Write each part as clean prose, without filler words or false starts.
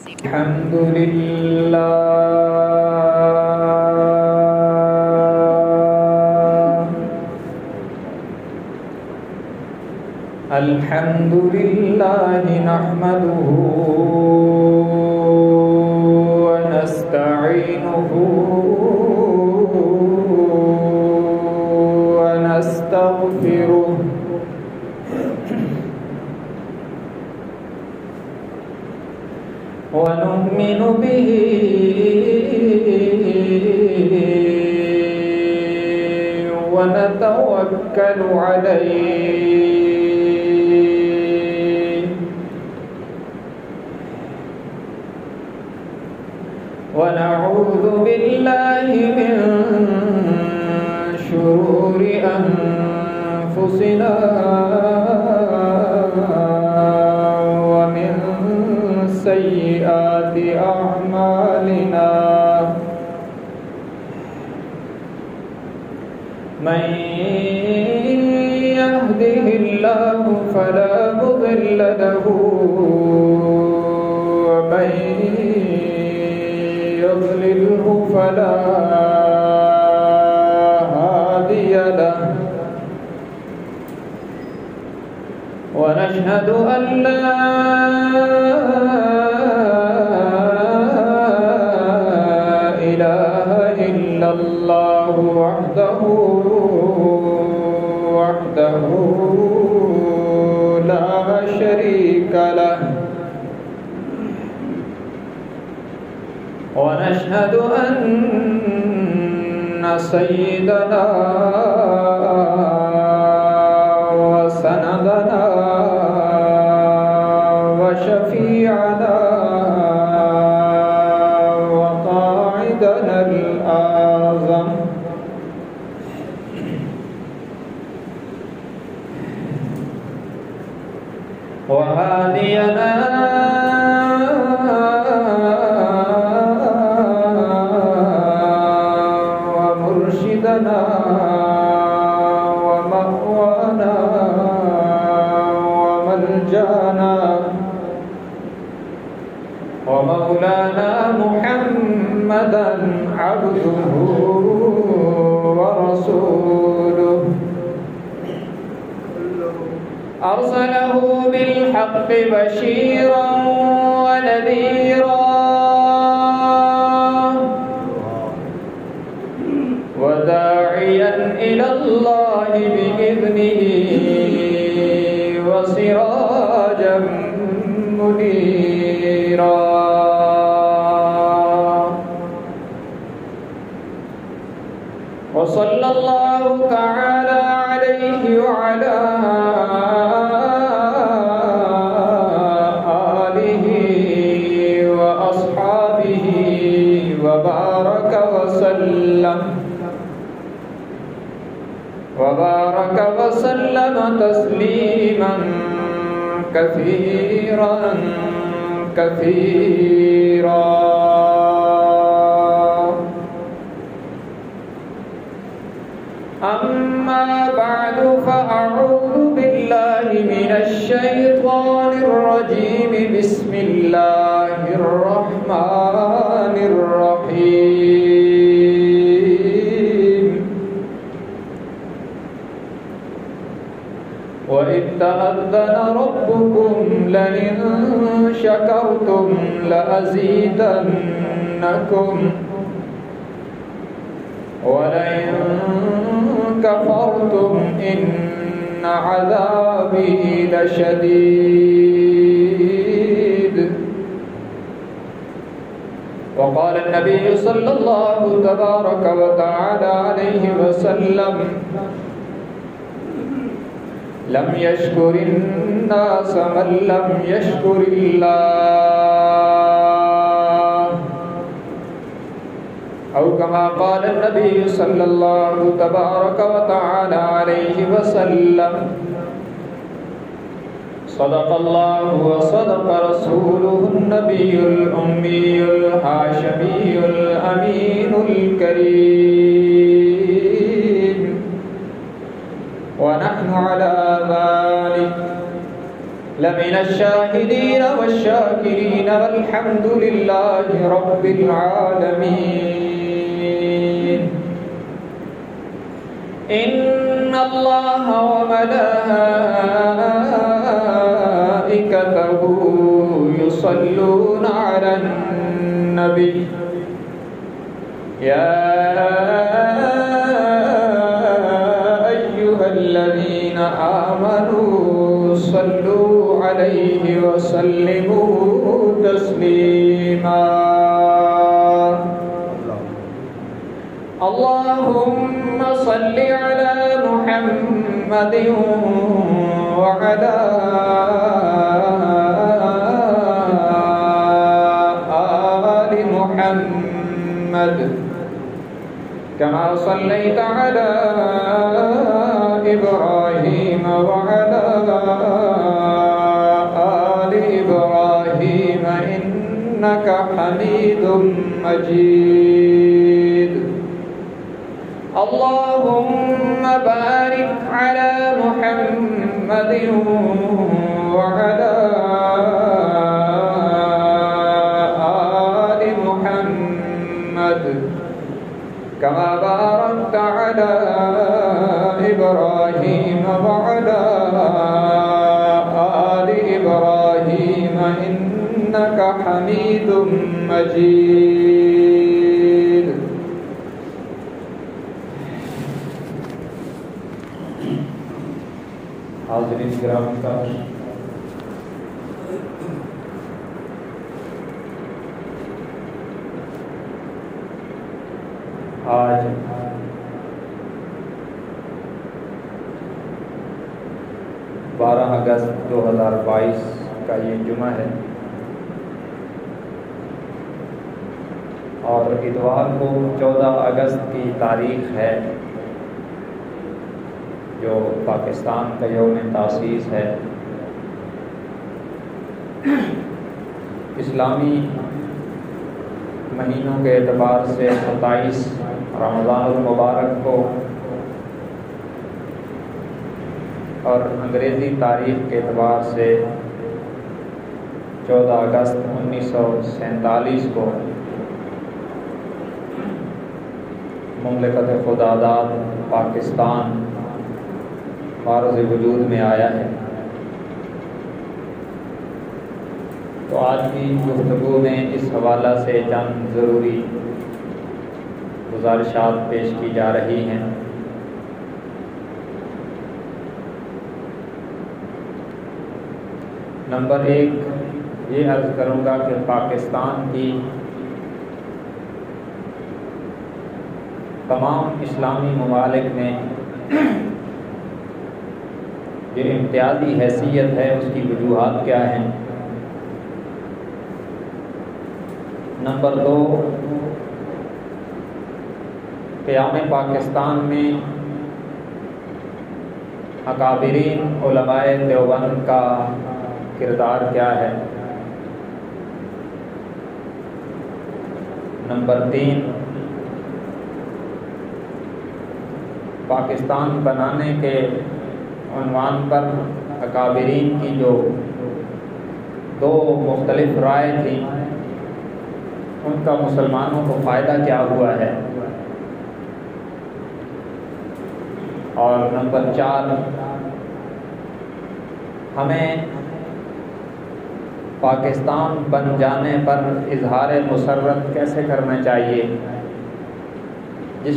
الحمد لله الحمد لله نحمده ونستعينه ونستغفره ونؤمن به ونتوكل عليه ونعوذ بالله من شرور أنفسنا ومن سيئات أعمالنا من يهده الله فلا مضل له ومن يضلله فلا هادي له ونشهد أن لا إله إلا الله وحده لا شريك له ونشهد أن سيدنا وسندنا وشفيعنا وقاعدنا الأعظم وهادينا ومرشدنا ومأوانا وملجانا ومولانا محمدا عبده ورسوله أرسله بالحق بشيرا ونذيرا وداعيا إلى الله بإذنه وسراجا منيرا وصلى الله تعالى عليه وعلى آله وأصحابه وبارك وسلم تسليما كثيرا أما بعد فأعوذ بالله من الشيطان الرجيم بسم الله الرحمن الرحيم وإذ تأذن ربكم لئن شكرتم لأزيدنكم ولئن كفرتم إن عذابي لشديد وقال النبي صلى الله تبارك وتعالى عليه وسلم لم يشكر الناس من لم يشكر الله أو كما قال النبي صلى الله تبارك وتعالى عليه وسلم صدق الله وصدق رسوله النبي الأمي الهاشمي الأمين الكريم ونحن على ذلك لمن الشاهدين والشاكرين والحمد لله رب العالمين. إن الله وملائكته يصلون على النبي يا أيها الذين آمنوا صلوا عليه وسلموا تسليما. اللهم صل على محمد وعلى آل محمد كما صليت على إبراهيم وعلى آل إبراهيم إنك حميد مجيد. اللهم بارك على محمد وعلى آل محمد كما باركت على إبراهيم وعلى آل إبراهيم إنك حميد مجيد. حاضرین گرامی کا آج 12 اگست 2022 کا یہ جمعہ ہے اور اتوار کو 14 اگست کی تاریخ ہے جو پاکستان کا یوم تاسیس ہے. اسلامی مہینوں کے اعتبار سے 27 رمضان المبارک کو اور انگریزی تاریخ کے اعتبار سے 14 اگست 1947 کو مملکت خداداد پاکستان معرض وجود میں آیا ہے. تو آج کی گفتگو میں اس حوالہ سے چند ضروری گزارشات پیش کی جا رہی ہیں. نمبر 1 یہ عرض کروں گا کہ پاکستان کی تمام اسلامی ممالک میں جو امتیازی حیثیت ہے اس کی وجوہات کیا ہیں. نمبر 2 قیام پاکستان میں اکابرین علماء دیوبند کا کردار کیا ہے. نمبر 3 پاکستان بنانے کے عنوان پر اکابرین کی جو 2 مختلف رائے تھیں ان کا مسلمانوں کو فائدہ کیا ہوا ہے. اور نمبر 4 ہمیں پاکستان بن جانے پر اظہار مسرت کیسے کرنا چاہیے، جس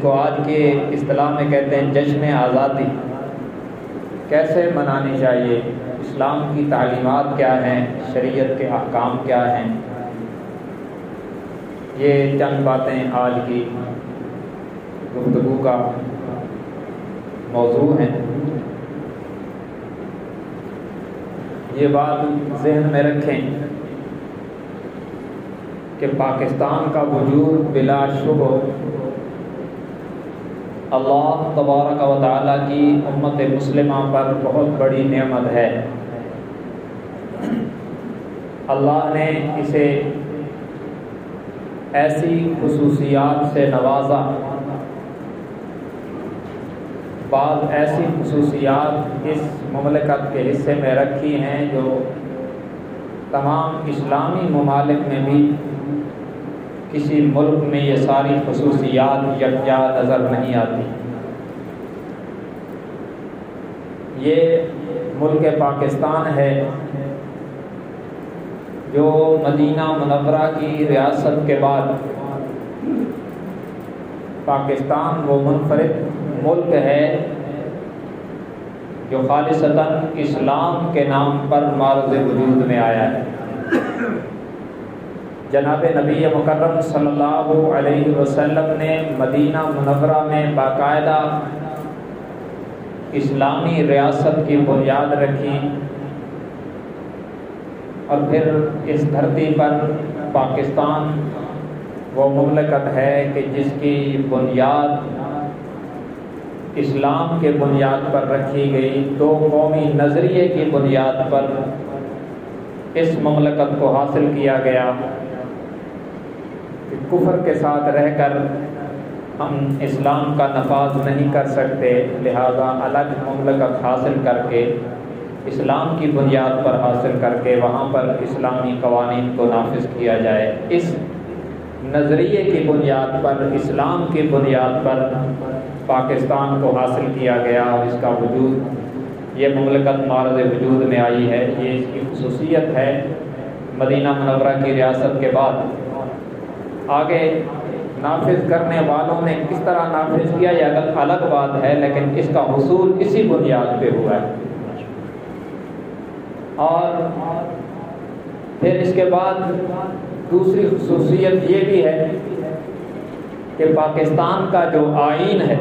کو آج کے اصطلاح میں کہتے ہیں جشن آزادی، کیسے منانی چاہیے. اسلام کی تعلیمات کیا ہیں، شریعت کے احکام کیا ہیں. یہ چند باتیں آج کی گفتگو کا موضوع ہیں. یہ بات ذہن میں رکھیں کہ پاکستان کا وجود بلا شبہ اللہ تبارک و تعالیٰ کی امت مسلمہ پر بہت بڑی نعمت ہے. اللہ نے اسے ایسی خصوصیات سے نوازا، بعض ایسی خصوصیات اس مملکت کے حصے میں رکھی ہیں جو تمام اسلامی ممالک میں بھی کسی ملک میں یہ ساری خصوصیات یکجا نظر نہیں آتی۔ یہ ملک پاکستان ہے جو مدینہ منورہ کی ریاست کے بعد پاکستان وہ منفرد ملک ہے جو خالصتاً اسلام کے نام پر معرض وجود میں آیا ہے۔ جناب نبی مکرم صلی اللہ علیہ وسلم نے مدینہ منورہ میں باقاعدہ اسلامی ریاست کی بنیاد رکھی، اور پھر اس دھرتی پر پاکستان وہ مملکت ہے کہ جس کی بنیاد اسلام کے بنیاد پر رکھی گئی، دو قومی نظریے کی بنیاد پر اس مملکت کو حاصل کیا گیا کہ کفر کے ساتھ رہ کر ہم اسلام کا نفاذ نہیں کر سکتے، لہذا الگ مملکت حاصل کر کے اسلام کی بنیاد پر حاصل کر کے وہاں پر اسلامی قوانین کو نافذ کیا جائے۔ اس نظریے کی بنیاد پر، اسلام کی بنیاد پر پاکستان کو حاصل کیا گیا، اور اس کا وجود، یہ مملکت معرض وجود میں آئی ہے۔ یہ اس کی خصوصیت ہے۔ مدینہ منورہ کی ریاست کے بعد آگے نافذ کرنے والوں نے کس طرح نافذ کیا یہ الگ بات ہے، لیکن اس کا حصول اسی بنیاد پہ ہوا ہے۔ اور پھر اس کے بعد دوسری خصوصیت یہ بھی ہے کہ پاکستان کا جو آئین ہے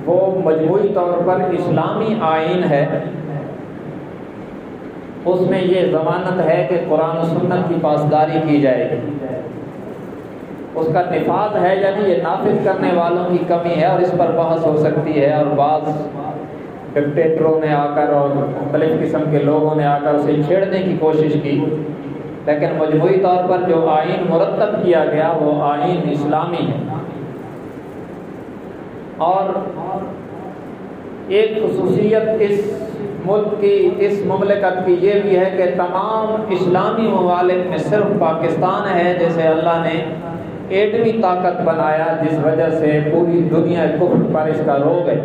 وہ مجموعی طور پر اسلامی آئین ہے۔ اس میں یہ ضمانت ہے کہ قرآن و سنت کی پاسداری کی جائے گی۔ اس کا نفاذ ہے، یعنی یہ نافذ کرنے والوں کی کمی ہے، اور اس پر بحث ہو سکتی ہے، اور بعض ڈکٹیٹروں نے آ کر اور مختلف قسم کے لوگوں نے آ کر اسے چھیڑنے کی کوشش کی، لیکن مجموعی طور پر جو آئین مرتب کیا گیا وہ آئین اسلامی ہے۔ اور ایک خصوصیت اس ملک کی، اس مملکت کی یہ بھی ہے کہ تمام اسلامی ممالک میں صرف پاکستان ہے جیسے اللہ نے ایٹمی طاقت بنایا، جس وجہ سے پوری دنیا کفر پر اس کا روگ ہے،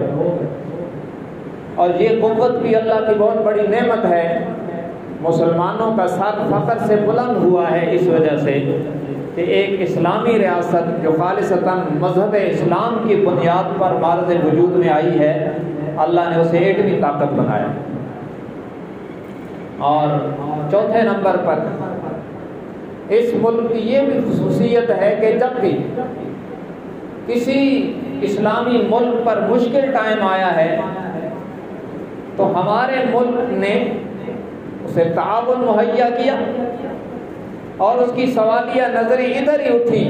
اور یہ قوت بھی اللہ کی بہت بڑی نعمت ہے۔ مسلمانوں کا سر فخر سے بلند ہوا ہے اس وجہ سے کہ ایک اسلامی ریاست جو خالصتاً مذہب اسلام کی بنیاد پر معرض وجود میں آئی ہے، اللہ نے اسے ایٹمی طاقت بنایا۔ اور چوتھے نمبر پر اس ملک کی یہ بھی خصوصیت ہے کہ جب بھی کسی اسلامی ملک پر مشکل ٹائم آیا ہے تو ہمارے ملک نے اسے تعاون مہیا کیا، اور اس کی سوالیہ نظریں ادھر ہی اٹھی،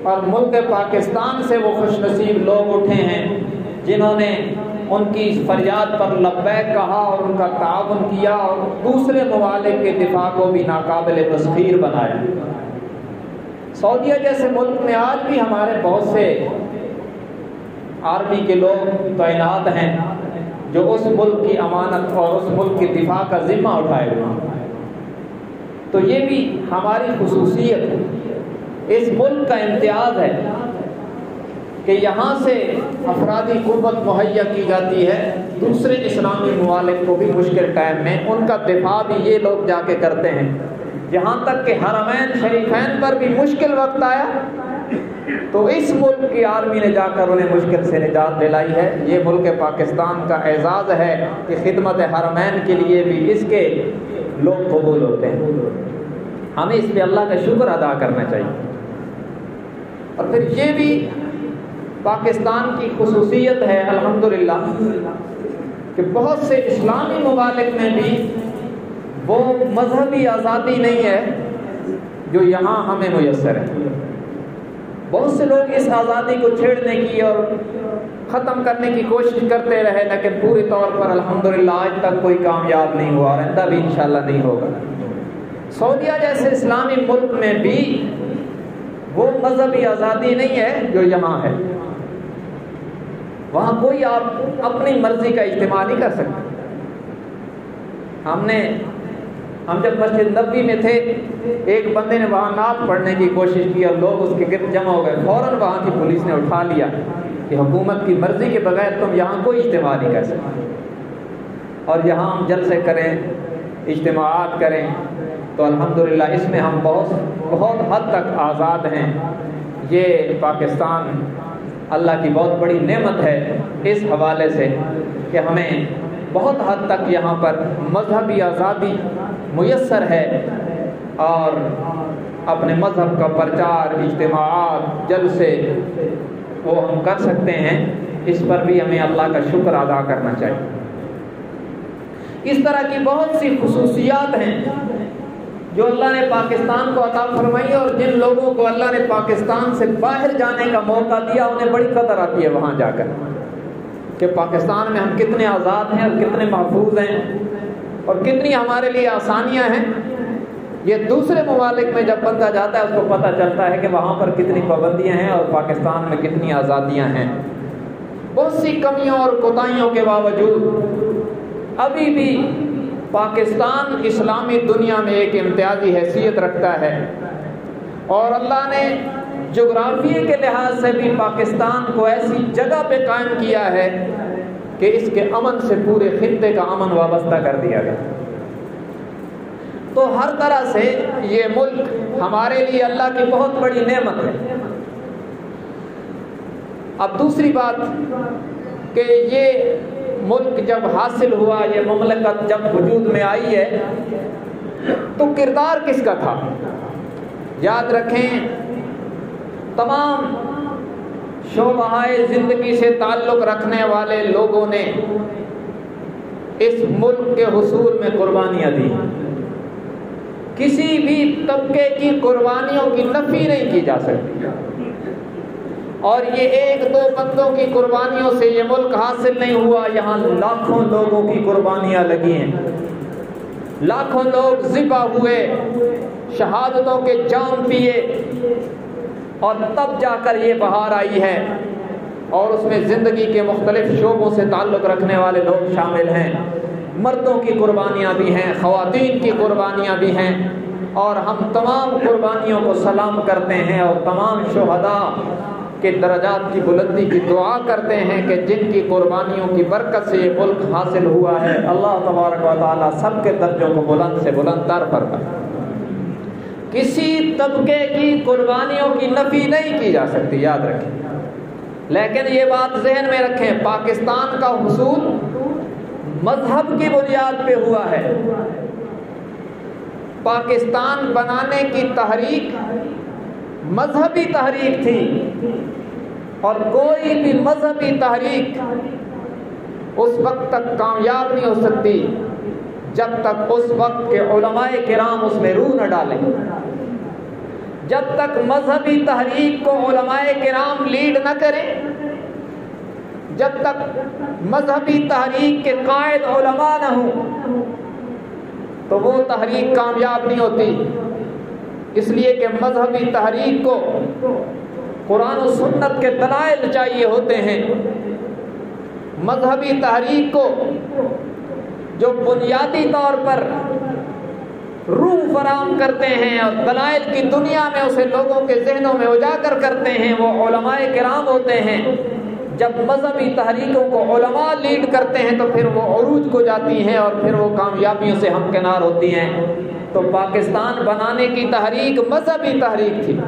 اور ملک پاکستان سے وہ خوش نصیب لوگ اٹھے ہیں جنہوں نے ان کی فریاد پر لبیک کہا اور ان کا تعاون کیا، اور دوسرے ممالک کے دفاع کو بھی ناقابل تسخیر بنایا۔ سعودیہ جیسے ملک میں آج بھی ہمارے بہت سے آرمی کے لوگ تعینات ہیں جو اس ملک کی امانت اور اس ملک کی دفاع کا ذمہ اٹھائے ہوئے ہیں۔ تو یہ بھی ہماری خصوصیت ہے، اس ملک کا امتیاز ہے کہ یہاں سے افرادی قوت مہیا کی جاتی ہے دوسرے اسلامی ممالک کو بھی مشکل ٹائم میں، ان کا دفاع بھی یہ لوگ جا کے کرتے ہیں۔ یہاں تک کہ حرمین شریفین پر بھی مشکل وقت آیا تو اس ملک کی آرمی نے جا کر انہیں مشکل سے نجات دلائی ہے۔ یہ ملک پاکستان کا اعزاز ہے کہ خدمت حرمین کے لیے بھی اس کے لوگ قبول ہوتے ہیں۔ ہمیں اس پہ اللہ کا شکر ادا کرنا چاہیے۔ اور پھر یہ بھی پاکستان کی خصوصیت ہے الحمدللہ کہ بہت سے اسلامی ممالک میں بھی وہ مذہبی آزادی نہیں ہے جو یہاں ہمیں میسر ہے۔ بہت سے لوگ اس آزادی کو چھیڑنے کی اور ختم کرنے کی کوشش کرتے رہے، لیکن پوری طور پر الحمدللہ آج تک کوئی کامیاب نہیں ہوا، اور آئندہ بھی انشاءاللہ نہیں ہوگا۔ سعودیہ جیسے اسلامی ملک میں بھی وہ مذہبی آزادی نہیں ہے جو یہاں ہے۔ وہاں کوئی آپ اپنی مرضی کا اجتماع نہیں کر سکتے۔ ہم جب مسجد نبوی میں تھے، ایک بندے نے وہاں نعت پڑھنے کی کوشش کی اور لوگ اس کے گرد جمع ہو گئے، فوراً وہاں کی پولیس نے اٹھا لیا کہ حکومت کی مرضی کے بغیر تم یہاں کوئی اجتماع نہیں کر سکتے، اور یہاں ہم جلسے کریں، اجتماعات کریں، تو الحمدللہ اس میں ہم بہت حد تک آزاد ہیں۔ یہ پاکستان اللہ کی بہت بڑی نعمت ہے اس حوالے سے کہ ہمیں بہت حد تک یہاں پر مذہبی آزادی میسر ہے، اور اپنے مذہب کا پرچار، اجتماعات، جلسے وہ ہم کر سکتے ہیں۔ اس پر بھی ہمیں اللہ کا شکر ادا کرنا چاہیے۔ اس طرح کی بہت سی خصوصیات ہیں جو اللہ نے پاکستان کو عطا فرمائی، اور جن لوگوں کو اللہ نے پاکستان سے باہر جانے کا موقع دیا انہیں بڑی قدر آتی ہے وہاں جا کر کہ پاکستان میں ہم کتنے آزاد ہیں اور کتنے محفوظ ہیں اور کتنی ہمارے لیے آسانیاں ہیں۔ یہ دوسرے ممالک میں جب بندہ جاتا ہے اس کو پتہ چلتا ہے کہ وہاں پر کتنی پابندیاں ہیں اور پاکستان میں کتنی آزادیاں ہیں۔ بہت سی کمیوں اور کوتاہیوں کے باوجود ابھی بھی پاکستان اسلامی دنیا میں ایک امتیازی حیثیت رکھتا ہے، اور اللہ نے جغرافیے کے لحاظ سے بھی پاکستان کو ایسی جگہ پہ قائم کیا ہے کہ اس کے امن سے پورے خطے کا امن وابستہ کر دیا گیا۔ تو ہر طرح سے یہ ملک ہمارے لیے اللہ کی بہت بڑی نعمت ہے۔ اب دوسری بات کہ یہ ملک جب حاصل ہوا، یہ مملکت جب وجود میں آئی ہے، تو کردار کس کا تھا؟ یاد رکھیں، تمام شعبۂ زندگی سے تعلق رکھنے والے لوگوں نے اس ملک کے حصول میں قربانیاں دی۔ کسی بھی طبقے کی قربانیوں کی نفی نہیں کی جا سکتی، اور یہ ایک دو بندوں کی قربانیوں سے یہ ملک حاصل نہیں ہوا، یہاں لاکھوں لوگوں کی قربانیاں لگی ہیں، لاکھوں لوگ ذبح ہوئے، شہادتوں کے جام پیے، اور تب جا کر یہ بہار آئی ہے، اور اس میں زندگی کے مختلف شعبوں سے تعلق رکھنے والے لوگ شامل ہیں۔ مردوں کی قربانیاں بھی ہیں، خواتین کی قربانیاں بھی ہیں، اور ہم تمام قربانیوں کو سلام کرتے ہیں اور تمام شہداء کے درجات کی بلندی کی دعا کرتے ہیں کہ جن کی قربانیوں کی برکت سے یہ ملک حاصل ہوا ہے، اللہ تبارک و تعالی سب کے درجوں کو بلند سے بلند تر فرمائے۔ کسی طبقے کی قربانیوں کی نفی نہیں کی جا سکتی، یاد رکھیں، لیکن یہ بات ذہن میں رکھیں، پاکستان کا حصول مذہب کی بنیاد پہ ہوا ہے۔ پاکستان بنانے کی تحریک مذہبی تحریک تھی، اور کوئی بھی مذہبی تحریک اس وقت تک کامیاب نہیں ہو سکتی جب تک اس وقت کے علماء کرام اس میں روح نہ ڈالیں۔ جب تک مذہبی تحریک کو علماء کرام لیڈ نہ کریں، جب تک مذہبی تحریک کے قائد علماء نہ ہوں، تو وہ تحریک کامیاب نہیں ہوتی۔ اس لیے کہ مذہبی تحریک کو قرآن و سنت کے دلائل چاہیے ہوتے ہیں۔ مذہبی تحریک کو جو بنیادی طور پر روح فراہم کرتے ہیں اور دلائل کی دنیا میں اسے لوگوں کے ذہنوں میں اجاگر کرتے ہیں، وہ علماء کرام ہوتے ہیں۔ جب مذہبی تحریکوں کو علماء لیڈ کرتے ہیں تو پھر وہ عروج کو جاتی ہیں اور پھر وہ کامیابیوں سے ہمکنار ہوتی ہیں۔ تو پاکستان بنانے کی تحریک مذہبی تحریک تھی۔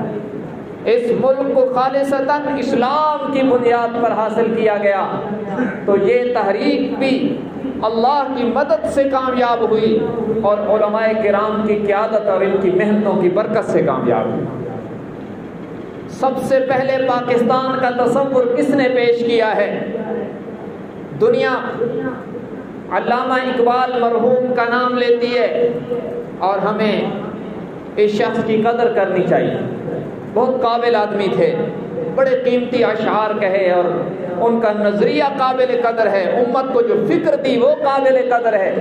اس ملک کو خالصتاً اسلام کی بنیاد پر حاصل کیا گیا، تو یہ تحریک بھی اللہ کی مدد سے کامیاب ہوئی اور علماء کرام کی قیادت اور ان کی محنتوں کی برکت سے کامیاب ہوئی۔ سب سے پہلے پاکستان کا تصور کس نے پیش کیا ہے؟ دنیا علامہ اقبال مرحوم کا نام لیتی ہے، اور ہمیں اس شخص کی قدر کرنی چاہیے۔ بہت قابل آدمی تھے، بڑے قیمتی اشعار کہے، اور ان کا نظریہ قابل قدر ہے، امت کو جو فکر دی وہ قابل قدر ہے۔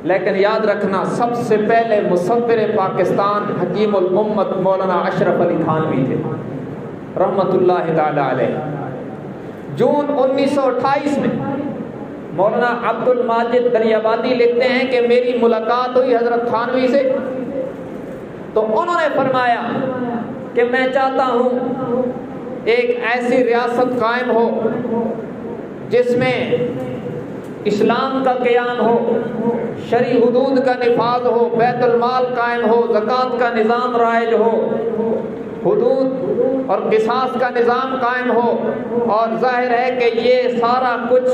لیکن یاد رکھنا، سب سے پہلے مصور پاکستان حکیم الامت مولانا اشرف علی تھانوی تھے رحمت اللہ تعالی علیہ۔ جون 1928 میں مولانا عبد الماجد دریابادی لکھتے ہیں کہ میری ملاقات ہوئی حضرت تھانوی سے، تو انہوں نے فرمایا کہ میں چاہتا ہوں ایک ایسی ریاست قائم ہو جس میں اسلام کا قیام ہو، شرعی حدود کا نفاذ ہو، بیت المال قائم ہو، زکوٰۃ کا نظام رائج ہو، حدود اور قصاص کا نظام قائم ہو، اور ظاہر ہے کہ یہ سارا کچھ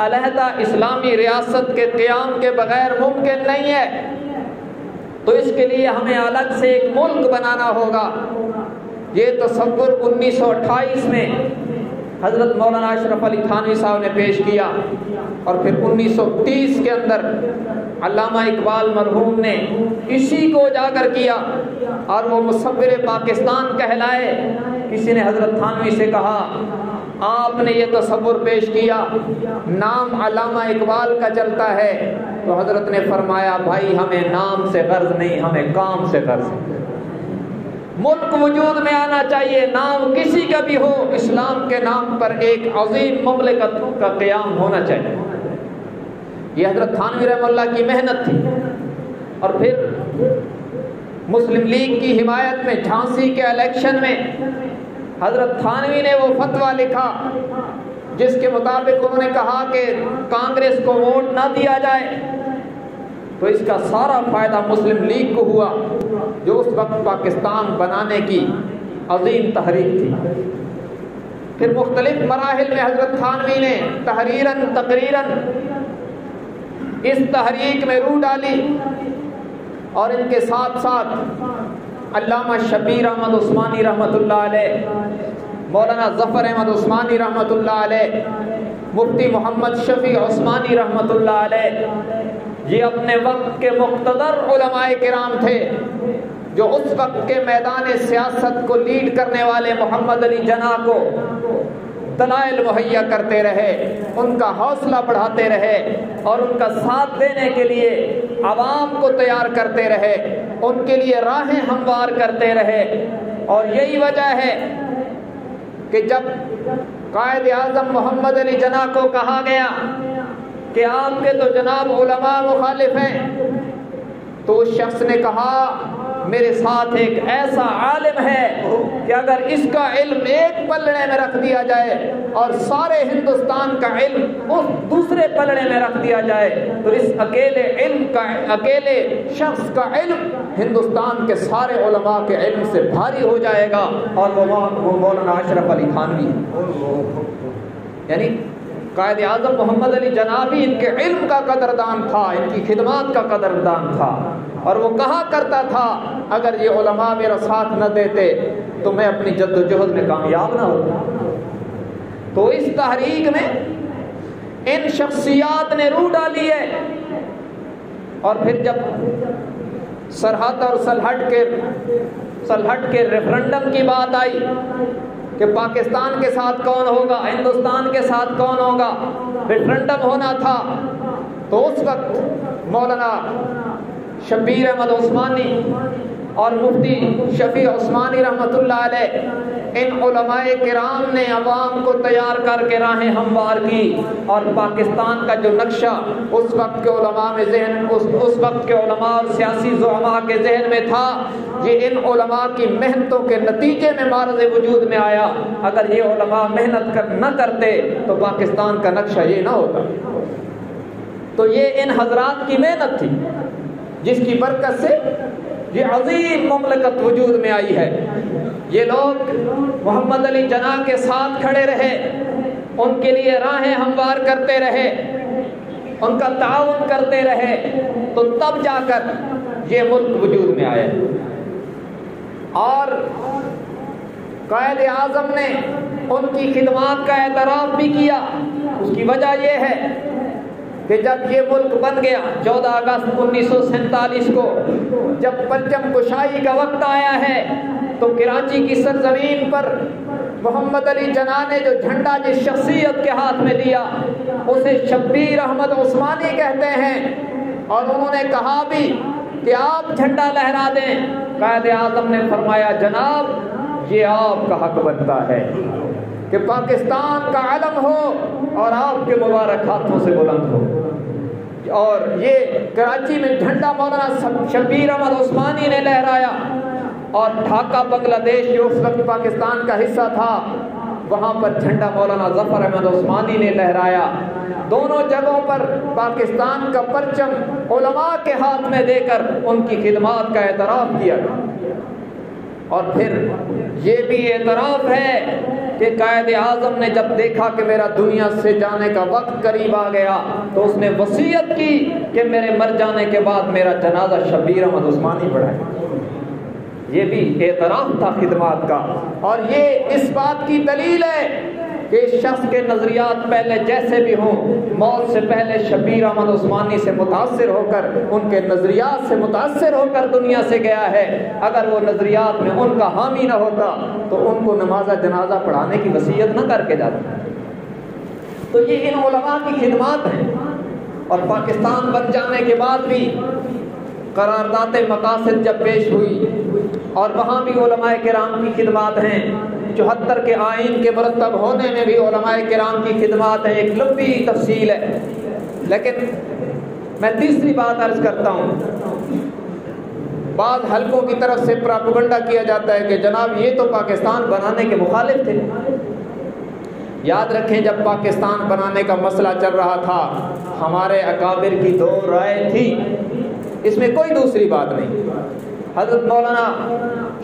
علیحدہ اسلامی ریاست کے قیام کے بغیر ممکن نہیں ہے، تو اس کے لیے ہمیں الگ سے ایک ملک بنانا ہوگا۔ یہ تصور 1928 میں حضرت مولانا اشرف علی تھانوی صاحب نے پیش کیا، اور پھر 1930 کے اندر علامہ اقبال مرحوم نے اسی کو اجاگر کیا، اور وہ مصور پاکستان کہلائے۔ کسی نے حضرت تھانوی سے کہا آپ نے یہ تصور پیش کیا، نام علامہ اقبال کا چلتا ہے، تو حضرت نے فرمایا بھائی ہمیں نام سے غرض نہیں، ہمیں کام سے غرض ہے۔ ملک وجود میں آنا چاہیے، نام کسی کا بھی ہو، اسلام کے نام پر ایک عظیم مملکت کا قیام ہونا چاہیے۔ یہ حضرت تھانوی رحمہ اللہ کی محنت تھی۔ اور پھر مسلم لیگ کی حمایت میں جھانسی کے الیکشن میں حضرت تھانوی نے وہ فتویٰ لکھا جس کے مطابق انہوں نے کہا کہ کانگریس کو ووٹ نہ دیا جائے، تو اس کا سارا فائدہ مسلم لیگ کو ہوا جو اس وقت پاکستان بنانے کی عظیم تحریک تھی۔ پھر مختلف مراحل میں حضرت تھانوی نے تحریراً تقریراً اس تحریک میں روح ڈالی، اور ان کے ساتھ ساتھ علامہ شبیر احمد عثمانی رحمۃ اللہ علیہ، مولانا ظفر احمد عثمانی رحمۃ اللہ علیہ، مفتی محمد شفیع عثمانی رحمۃ اللہ علیہ، یہ اپنے وقت کے مقتدر علماء کرام تھے جو اس وقت کے میدان سیاست کو لیڈ کرنے والے محمد علی جناح کو دلائل مہیا کرتے رہے، ان کا حوصلہ بڑھاتے رہے، اور ان کا ساتھ دینے کے لیے عوام کو تیار کرتے رہے، ان کے لیے راہیں ہموار کرتے رہے۔ اور یہی وجہ ہے کہ جب قائد اعظم محمد علی جناح کو کہا گیا کہ آپ کے تو جناب علماء مخالف ہیں، تو اس شخص نے کہا میرے ساتھ ایک ایسا عالم ہے کہ اگر اس کا علم ایک پلڑے میں رکھ دیا جائے اور سارے ہندوستان کا علم اس دوسرے پلڑے میں رکھ دیا جائے، تو اس اکیلے شخص کا علم ہندوستان کے سارے علماء کے علم سے بھاری ہو جائے گا، اور وہ مولانا اشرف علی تھانوی ہے۔ یعنی قائد اعظم محمد علی جناح بھی ان کے علم کا قدردان تھا، ان کی خدمات کا قدردان تھا، اور وہ کہا کرتا تھا اگر یہ علماء میرا ساتھ نہ دیتے تو میں اپنی جد و جہد میں کامیاب نہ ہوتا۔ تو اس تحریک میں ان شخصیات نے روح ڈالی ہے۔ اور پھر جب سرحد اور سلہٹ کے ریفرنڈم کی بات آئی کہ پاکستان کے ساتھ کون ہوگا، ہندوستان کے ساتھ کون ہوگا، ریفرنڈم ہونا تھا، تو اس وقت مولانا شبیر احمد عثمانی اور مفتی شفیع عثمانی رحمۃ اللہ علیہ، ان علماء کرام نے عوام کو تیار کر کے راہیں ہموار کی، اور پاکستان کا جو نقشہ اس وقت کے علماء میں اس وقت کے علماء اور سیاسی زعماء کے ذہن میں تھا، یہ ان علماء کی محنتوں کے نتیجے میں معرض وجود میں آیا۔ اگر یہ علماء محنت نہ کرتے تو پاکستان کا نقشہ یہ نہ ہوتا۔ تو یہ ان حضرات کی محنت تھی جس کی برکت سے یہ عظیم مملکت وجود میں آئی ہے۔ یہ لوگ محمد علی جناح کے ساتھ کھڑے رہے، ان کے لیے راہیں ہموار کرتے رہے، ان کا تعاون کرتے رہے، تو تب جا کر یہ ملک وجود میں آیا۔ اور قائد اعظم نے ان کی خدمات کا اعتراف بھی کیا۔ اس کی وجہ یہ ہے کہ جب یہ ملک بن گیا 14 اگست 1947 کو، جب پرچم کشائی کا وقت آیا ہے، تو کراچی کی سرزمین پر محمد علی جناح نے جو جھنڈا جس شخصیت کے ہاتھ میں دیا اسے شبیر احمد عثمانی کہتے ہیں، اور انہوں نے کہا بھی کہ آپ جھنڈا لہرا دیں۔ قائد اعظم نے فرمایا جناب یہ آپ کا حق بنتا ہے، کہ پاکستان کا علم ہو اور آپ کے مبارک ہاتھوں سے بلند ہو. اور یہ کراچی میں جھنڈا مولانا شبیر احمد عثمانی نے لہرایا، اور ڈھاکہ بنگلہ دیش جو اس وقت پاکستان کا حصہ تھا وہاں پر جھنڈا مولانا ظفر احمد عثمانی نے لہرایا. دونوں جگہوں پر پاکستان کا پرچم علماء کے ہاتھ میں دے کر ان کی خدمات کا اعتراف کیا. اور پھر یہ بھی اعتراف ہے کہ قائد اعظم نے جب دیکھا کہ میرا دنیا سے جانے کا وقت قریب آ گیا تو اس نے وصیت کی کہ میرے مر جانے کے بعد میرا جنازہ شبیر احمد عثمانی پڑھائے. یہ بھی اعتراف تھا خدمات کا. اور یہ اس بات کی دلیل ہے کہ اس شخص کے نظریات پہلے جیسے بھی ہوں، موت سے پہلے شبیر احمد عثمانی سے متاثر ہو کر، ان کے نظریات سے متاثر ہو کر دنیا سے گیا ہے. اگر وہ نظریات میں ان کا حامی نہ ہوتا تو ان کو نماز جنازہ پڑھانے کی وصیت نہ کر کے جاتا. تو یہ ان علماء کی خدمات ہیں. اور پاکستان بن جانے کے بعد بھی قرارداد مقاصد جب پیش ہوئی اور وہاں بھی علماء کرام کی خدمات ہیں. 74 کے آئین کے مرتب ہونے میں بھی علماء کرام کی خدمات ہیں. ایک لمبی تفصیل ہے، لیکن میں تیسری بات عرض کرتا ہوں. بعض حلقوں کی طرف سے پراپیگنڈا کیا جاتا ہے کہ جناب یہ تو پاکستان بنانے کے مخالف تھے. یاد رکھیں جب پاکستان بنانے کا مسئلہ چل رہا تھا ہمارے اکابر کی 2 رائے تھی، اس میں کوئی دوسری بات نہیں. حضرت مولانا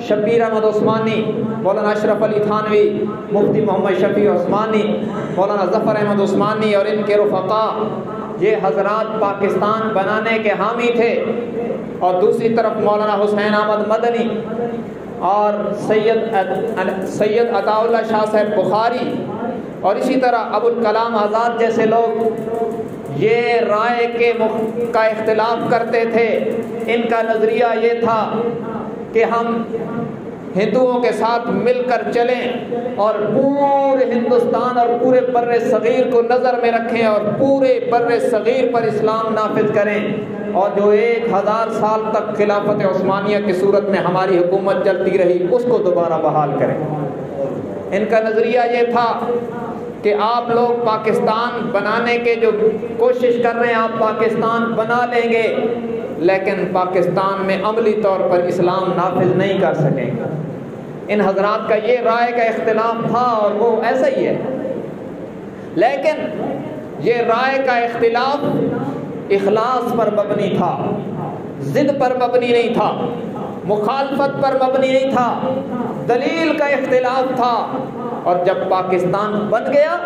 شبیر احمد عثمانی، مولانا اشرف علی تھانوی، مفتی محمد شفیع عثمانی، مولانا ظفر احمد عثمانی اور ان کے رفقا، یہ حضرات پاکستان بنانے کے حامی تھے. اور دوسری طرف مولانا حسین احمد مدنی اور سید عطا اللہ شاہ صاحب بخاری اور اسی طرح ابوالکلام آزاد جیسے لوگ یہ رائے کا اختلاف کرتے تھے. ان کا نظریہ یہ تھا کہ ہم ہندوؤں کے ساتھ مل کر چلیں اور پورے ہندوستان اور پورے بر صغیر کو نظر میں رکھیں اور پورے بر صغیر پر اسلام نافذ کریں، اور جو 1000 سال تک خلافت عثمانیہ کی صورت میں ہماری حکومت چلتی رہی اس کو دوبارہ بحال کریں. ان کا نظریہ یہ تھا کہ آپ لوگ پاکستان بنانے کے جو کوشش کر رہے ہیں آپ پاکستان بنا لیں گے، لیکن پاکستان میں عملی طور پر اسلام نافذ نہیں کر سکیں گے. ان حضرات کا یہ رائے کا اختلاف تھا اور وہ ایسا ہی ہے. لیکن یہ رائے کا اختلاف اخلاص پر مبنی تھا، ضد پر مبنی نہیں تھا، مخالفت پر مبنی نہیں تھا، دلیل کا اختلاف تھا. اور جب پاکستان بن گیا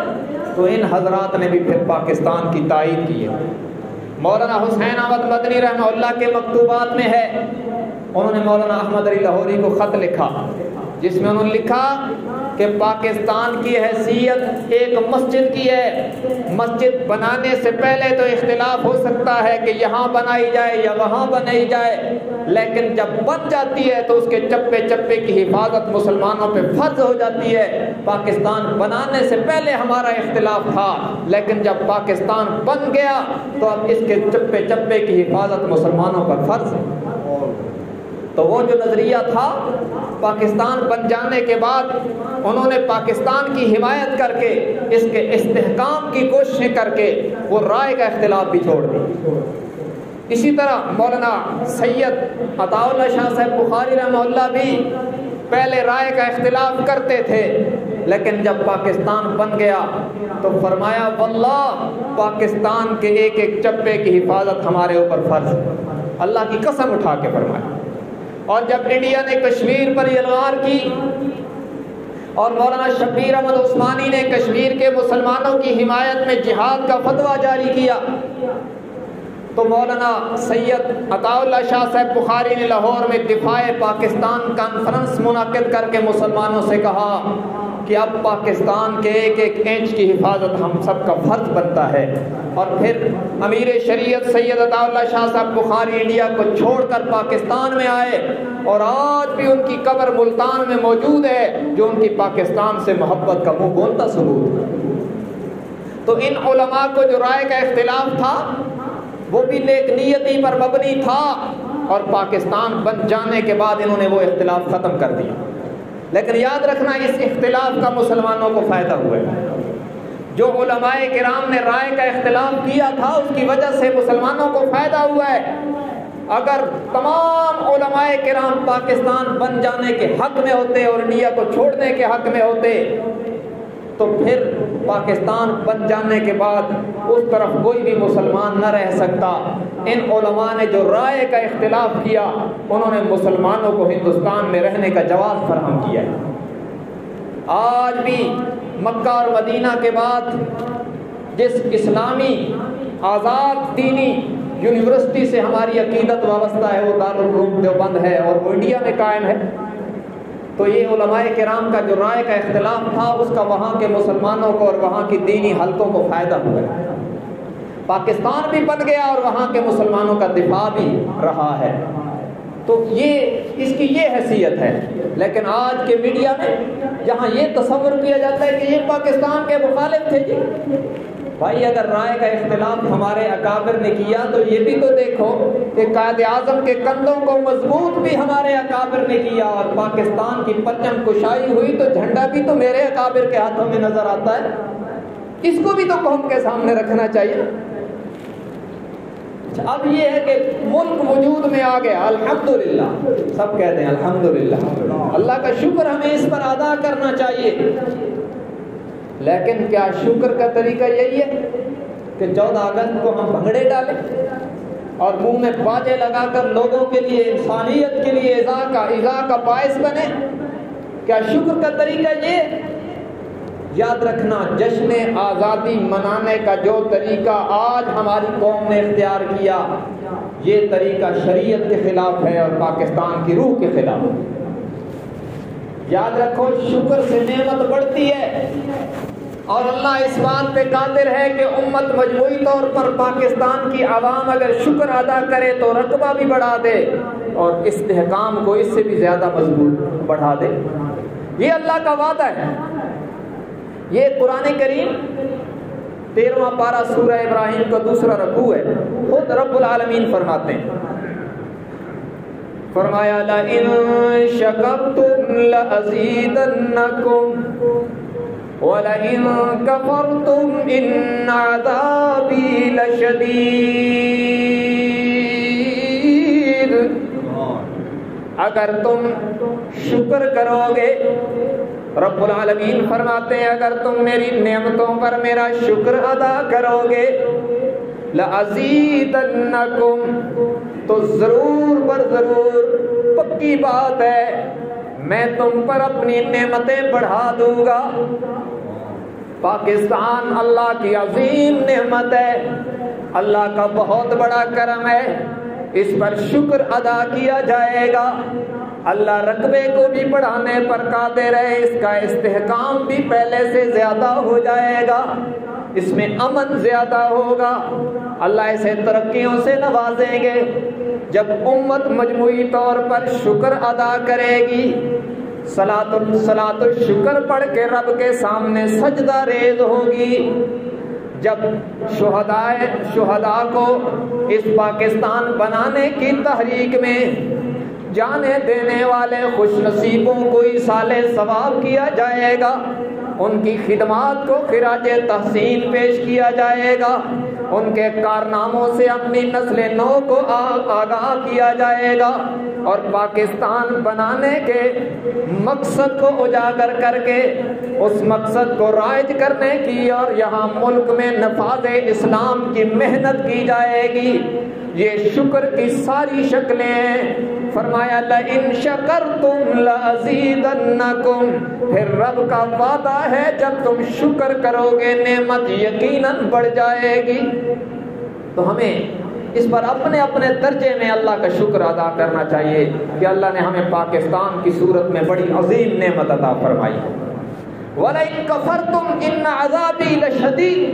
تو ان حضرات نے بھی پھر پاکستان کی تائید کی ہے. مولانا حسین احمد مدنی رحمہ اللہ کے مکتوبات میں ہے، انہوں نے مولانا احمد علی لاہوری کو خط لکھا جس میں انہوں نے لکھا کہ پاکستان کی حیثیت ایک مسجد کی ہے. مسجد بنانے سے پہلے تو اختلاف ہو سکتا ہے کہ یہاں بنائی جائے یا وہاں بنائی جائے، لیکن جب بن جاتی ہے تو اس کے چپے چپے کی حفاظت مسلمانوں پہ فرض ہو جاتی ہے. پاکستان بنانے سے پہلے ہمارا اختلاف تھا، لیکن جب پاکستان بن گیا تو اب اس کے چپے چپے کی حفاظت مسلمانوں پر فرض ہے. تو وہ جو نظریہ تھا پاکستان بن جانے کے بعد انہوں نے پاکستان کی حمایت کر کے اس کے استحکام کی کوششیں کر کے وہ رائے کا اختلاف بھی چھوڑ دی. اسی طرح مولانا سید عطا اللہ شاہ صاحب بخاری رحمہ اللہ بھی پہلے رائے کا اختلاف کرتے تھے، لیکن جب پاکستان بن گیا تو فرمایا واللہ پاکستان کے ایک ایک چپے کی حفاظت ہمارے اوپر فرض ہے. اللہ کی قسم اٹھا کے فرمایا. اور جب انڈیا نے کشمیر پر یلغار کی اور مولانا شبیر احمد عثمانی نے کشمیر کے مسلمانوں کی حمایت میں جہاد کا فتویٰ جاری کیا تو مولانا سید عطا اللہ شاہ صاحب بخاری نے لاہور میں دفاع پاکستان کانفرنس منعقد کر کے مسلمانوں سے کہا کہ اب پاکستان کے ایک ایک انچ کی حفاظت ہم سب کا فرض بنتا ہے. اور پھر امیر شریعت سید عطا اللہ شاہ صاحب بخاری انڈیا کو چھوڑ کر پاکستان میں آئے اور آج بھی ان کی قبر ملتان میں موجود ہے جو ان کی پاکستان سے محبت کا منہ بولتا ثبوت ہے. تو ان علماء کو جو رائے کا اختلاف تھا وہ بھی نیک نیتی پر مبنی تھا اور پاکستان بن جانے کے بعد انہوں نے وہ اختلاف ختم کر دیا. لیکن یاد رکھنا اس اختلاف کا مسلمانوں کو فائدہ ہوا ہے۔ جو علماء کرام نے رائے کا اختلاف کیا تھا اس کی وجہ سے مسلمانوں کو فائدہ ہوا ہے۔ اگر تمام علماء کرام پاکستان بن جانے کے حق میں ہوتے اور انڈیا کو چھوڑنے کے حق میں ہوتے تو پھر پاکستان بن جانے کے بعد اس طرف کوئی بھی مسلمان نہ رہ سکتا۔ ان علماء نے جو رائے کا اختلاف کیا انہوں نے مسلمانوں کو ہندوستان میں رہنے کا جواز فراہم کیا ہے۔ آج بھی مکہ اور مدینہ کے بعد جس اسلامی آزاد دینی یونیورسٹی سے ہماری عقیدت وابستہ ہے وہ دارالعلوم دیوبند ہے اور وہ انڈیا میں قائم ہے۔ تو یہ علماء کرام کا جو رائے کا اختلاف تھا اس کا وہاں کے مسلمانوں کو اور وہاں کی دینی حلقوں کو فائدہ ہوا ہے۔ پاکستان بھی بن گیا اور وہاں کے مسلمانوں کا دفاع بھی رہا ہے۔ تو اس کی یہ حیثیت ہے۔ لیکن آج کے میڈیا میں جہاں یہ تصور کیا جاتا ہے کہ یہ پاکستان کے مخالف تھے، جی بھائی اگر رائے کا اختلاف ہمارے اکابر نے کیا تو یہ بھی تو دیکھو کہ قائد اعظم کے کندھوں کو مضبوط بھی ہمارے اکابر نے کیا اور پاکستان کی پرچم کشائی ہوئی تو جھنڈا بھی تو میرے اکابر کے ہاتھوں میں نظر آتا ہے۔ اس کو بھی تو قوم کے سامنے رکھنا چاہیے۔ اب یہ ہے کہ ملک وجود میں آ گیا، الحمدللہ، سب کہتے ہیں الحمدللہ، اللہ کا شکر ہمیں اس پر ادا کرنا چاہیے۔ لیکن کیا شکر کا طریقہ یہی ہے کہ 14 اگست کو ہم بھنگڑے ڈالیں اور منہ میں باجے لگا کر لوگوں کے لیے انسانیت کے لیے ایذا کا باعث بنے؟ کیا شکر کا طریقہ یہ؟ یاد رکھنا جشن آزادی منانے کا جو طریقہ آج ہماری قوم نے اختیار کیا یہ طریقہ شریعت کے خلاف ہے اور پاکستان کی روح کے خلاف ہے۔ یاد رکھو شکر سے نعمت بڑھتی ہے اور اللہ اس بات پہ قادر ہے کہ امت مجموعی طور پر پاکستان کی عوام اگر شکر ادا کرے تو رقبہ بھی بڑھا دے اور استحکام کو اس سے بھی زیادہ مضبوط بڑھا دے۔ یہ اللہ کا وعدہ ہے۔ یہ قرآن کریم 13واں پارہ سورہ ابراہیم کا دوسرا رکوع ہے۔ خود رب العالمین فرماتے ہیں، فرمایا لَإِن شَكَرْتُمْ لَأَزِيدَنَّكُمْ وَلَئِن كَفَرْتُمْ إِنَّ عَذَابِي لَشَدِيدٌ۔ اگر تم شکر کرو گے، رب العالمین فرماتے ہیں اگر تم میری نعمتوں پر میرا شکر ادا کرو گے لَأَزِيدَنَّكُمْ تو ضرور بر ضرور پکی بات ہے میں تم پر اپنی نعمتیں بڑھا دوں گا۔ پاکستان اللہ کی عظیم نعمت ہے، اللہ کا بہت بڑا کرم ہے، اس پر شکر ادا کیا جائے گا۔ اللہ رقبے کو بھی بڑھانے پر قادر ہے، اس کا استحکام بھی پہلے سے زیادہ ہو جائے گا، اس میں امن زیادہ ہوگا، اللہ اسے ترقیوں سے نوازیں گے۔ جب امت مجموعی طور پر شکر ادا کرے گی، صلاۃ الشکر پڑھ کے رب کے سامنے سجدہ ریز ہوگی، جب شہداء کو اس پاکستان بنانے کی تحریک میں جانے دینے والے خوش نصیبوں کو ایصال ثواب کیا جائے گا، ان کی خدمات کو خراج تحسین پیش کیا جائے گا، ان کے کارناموں سے اپنی نسل نو کو آگاہ کیا جائے گا، اور پاکستان بنانے کے مقصد کو اجاگر کر کے اس مقصد کو رائج کرنے کی اور یہاں ملک میں نفاذ اسلام کی محنت کی جائے گی۔ یہ شکر کی ساری شکلیں ہیں۔ فرمایا لَإِن شَكَرْتُمْ لَأَزِيدَنَّكُمْ، پھر رب کا وعدہ ہے جب تم شکر کرو گے نعمت یقیناً بڑھ جائے گی۔ تو ہمیں اس پر اپنے اپنے درجے میں اللہ کا شکر ادا کرنا چاہیے کہ اللہ نے ہمیں پاکستان کی صورت میں بڑی عظیم نعمت عطا فرمائی۔ وَلَئِن كَفَرْتُمْ إِنَّ عَذَابِي لَشَدِيدٌ،